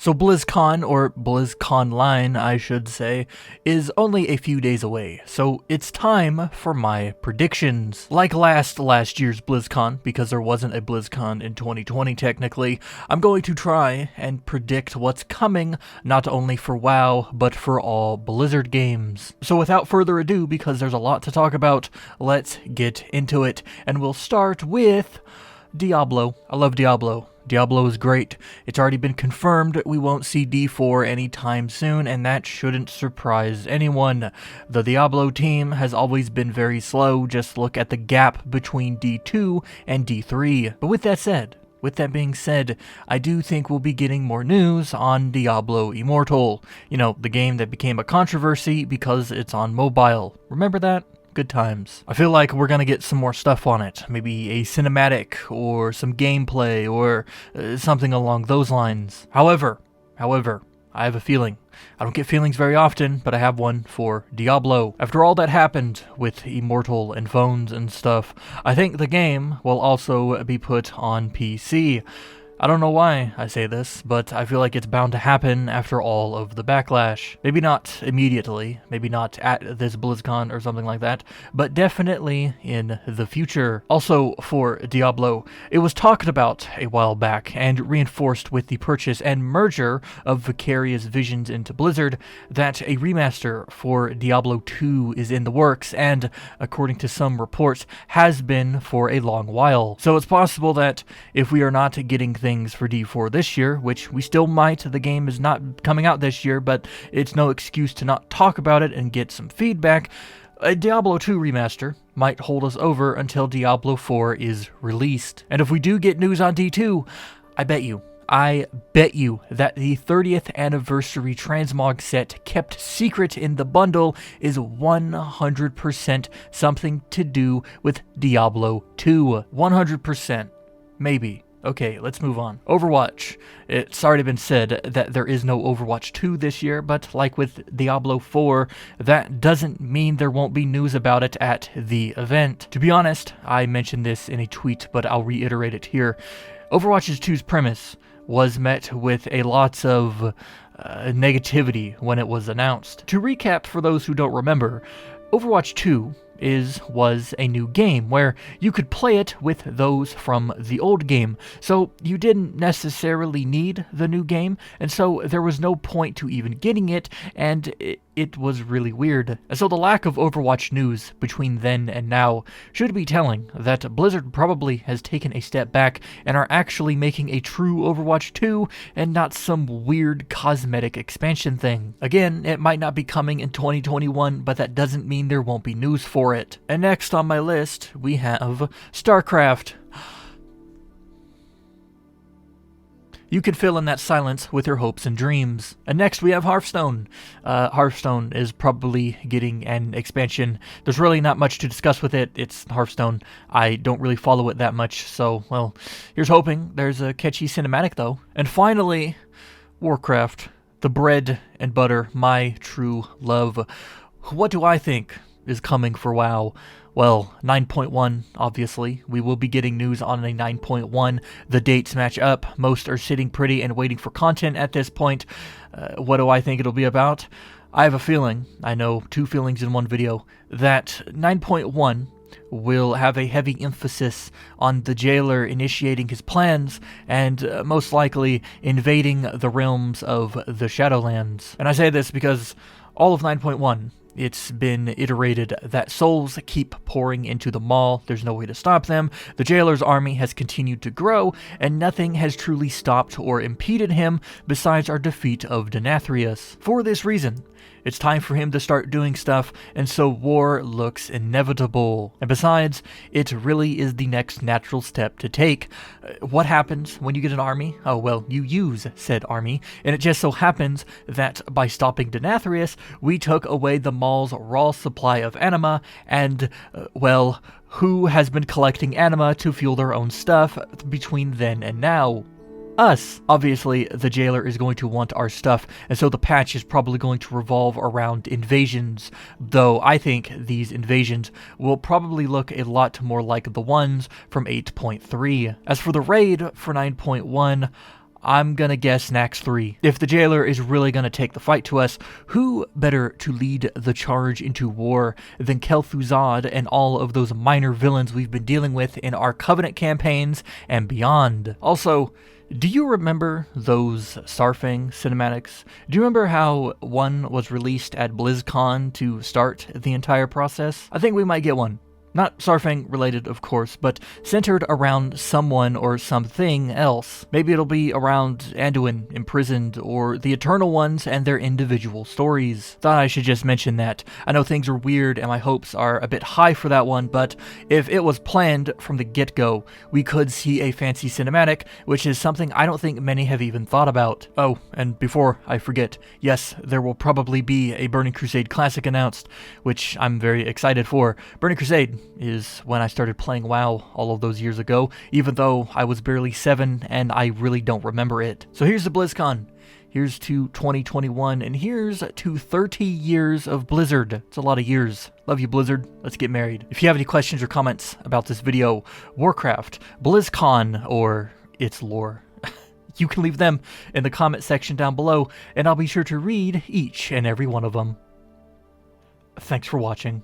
So BlizzCon, or BlizzConline I should say, is only a few days away, so it's time for my predictions. Like last year's BlizzCon, because there wasn't a BlizzCon in 2020 technically, I'm going to try and predict what's coming, not only for WoW, but for all Blizzard games. So without further ado, because there's a lot to talk about, let's get into it, and we'll start with Diablo. I love Diablo. Diablo is great. It's already been confirmed we won't see D4 anytime soon, and that shouldn't surprise anyone. The Diablo team has always been very slow, just look at the gap between D2 and D3. But with that being said, I do think we'll be getting more news on Diablo Immortal. You know, the game that became a controversy because it's on mobile. Remember that? Good times. I feel like we're gonna get some more stuff on it. Maybe a cinematic, or some gameplay, or something along those lines. However, I have a feeling. I don't get feelings very often, but I have one for Diablo. After all that happened with Immortal and phones and stuff, I think the game will also be put on PC. I don't know why I say this, but I feel like it's bound to happen after all of the backlash. Maybe not immediately, maybe not at this BlizzCon or something like that, but definitely in the future. Also, for Diablo, it was talked about a while back and reinforced with the purchase and merger of Vicarious Visions into Blizzard that a remaster for Diablo 2 is in the works and, according to some reports, has been for a long while. So it's possible that if we are not getting things for D4 this year, which we still might, the game is not coming out this year, but it's no excuse to not talk about it and get some feedback, a Diablo 2 remaster might hold us over until Diablo 4 is released. And if we do get news on D2, I bet you that the 30th anniversary transmog set kept secret in the bundle is 100% something to do with Diablo 2. 100%. Maybe. Okay, let's move on. Overwatch. It's already been said that there is no Overwatch 2 this year, but like with Diablo 4, that doesn't mean there won't be news about it at the event. To be honest, I mentioned this in a tweet, but I'll reiterate it here. Overwatch 2's premise was met with a lot of negativity when it was announced. To recap for those who don't remember, Overwatch 2 was a new game where you could play it with those from the old game, so you didn't necessarily need the new game, and so there was no point to even getting it, and it was really weird. And so the lack of Overwatch news between then and now should be telling that Blizzard probably has taken a step back and are actually making a true Overwatch 2 and not some weird cosmetic expansion thing. Again, it might not be coming in 2021, but that doesn't mean there won't be news for it. And next on my list, we have StarCraft. You can fill in that silence with your hopes and dreams. And next we have Hearthstone. Hearthstone is probably getting an expansion. There's really not much to discuss with it. It's Hearthstone. I don't really follow it that much, so, well, here's hoping. There's a catchy cinematic, though. And finally, Warcraft. The bread and butter, my true love. What do I think is coming for WoW? Well, 9.1, obviously. We will be getting news on a 9.1. The dates match up. Most are sitting pretty and waiting for content at this point. What do I think it'll be about? I have a feeling, I know 2 feelings in one video, that 9.1 will have a heavy emphasis on the jailer initiating his plans and most likely invading the realms of the Shadowlands. And I say this because all of 9.1, it's been iterated that souls keep pouring into the maw. There's no way to stop them. The jailer's army has continued to grow, and nothing has truly stopped or impeded him besides our defeat of Denathrius. For this reason, it's time for him to start doing stuff, and so war looks inevitable. And besides, it really is the next natural step to take. What happens when you get an army? Oh, well, you use said army, and it just so happens that by stopping Denathrius, we took away the Maul's raw supply of anima, and, well, who has been collecting anima to fuel their own stuff between then and now? Us. Obviously, the jailer is going to want our stuff, and so the patch is probably going to revolve around invasions, though I think these invasions will probably look a lot more like the ones from 8.3. As for the raid for 9.1, I'm gonna guess Nax 3. If the jailer is really gonna take the fight to us, who better to lead the charge into war than Kel'Thuzad and all of those minor villains we've been dealing with in our Covenant campaigns and beyond. Also, do you remember those Sarfang cinematics? Do you remember how one was released at BlizzCon to start the entire process? I think we might get one. Not Sarfang related, of course, but centered around someone or something else. Maybe it'll be around Anduin imprisoned, or the Eternal Ones and their individual stories. Thought I should just mention that. I know things are weird and my hopes are a bit high for that one, but if it was planned from the get-go, we could see a fancy cinematic, which is something I don't think many have even thought about. Oh, and before I forget, yes, there will probably be a Burning Crusade Classic announced, which I'm very excited for. Burning Crusade is when I started playing WoW all of those years ago, even though I was barely 7 and I really don't remember it. So here's the BlizzCon. Here's to 2021, and here's to 30 years of Blizzard. It's a lot of years. Love you, Blizzard. Let's get married. If you have any questions or comments about this video, Warcraft, BlizzCon, or its lore, you can leave them in the comment section down below, and I'll be sure to read each and every one of them. Thanks for watching.